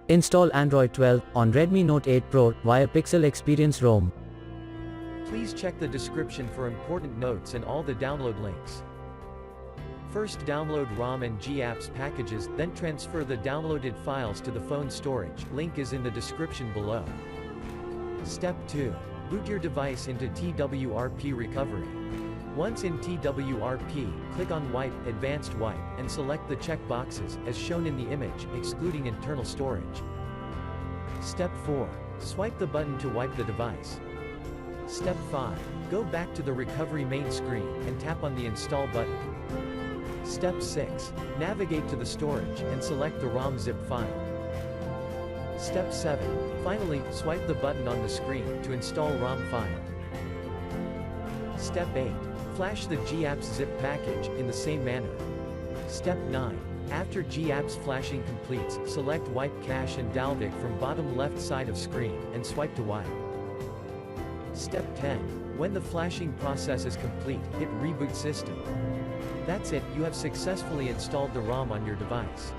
Install Android 12 on Redmi Note 8 Pro via Pixel Experience ROM. Please check the description for important notes and all the download links. First download ROM and GApps packages, then transfer the downloaded files to the phone storage. Link is in the description below. Step 2. Boot your device into TWRP recovery. Once in TWRP, click on Wipe, Advanced Wipe, and select the check boxes, as shown in the image, excluding internal storage. Step 4. Swipe the button to wipe the device. Step 5. Go back to the recovery main screen, and tap on the Install button. Step 6. Navigate to the storage, and select the ROM ZIP file. Step 7. Finally, swipe the button on the screen, to install ROM file. Step 8. Flash the GApps zip package, in the same manner. Step 9. After GApps flashing completes, select Wipe Cache and dalvik from bottom left side of screen, and swipe to wipe. Step 10. When the flashing process is complete, hit Reboot System. That's it, you have successfully installed the ROM on your device.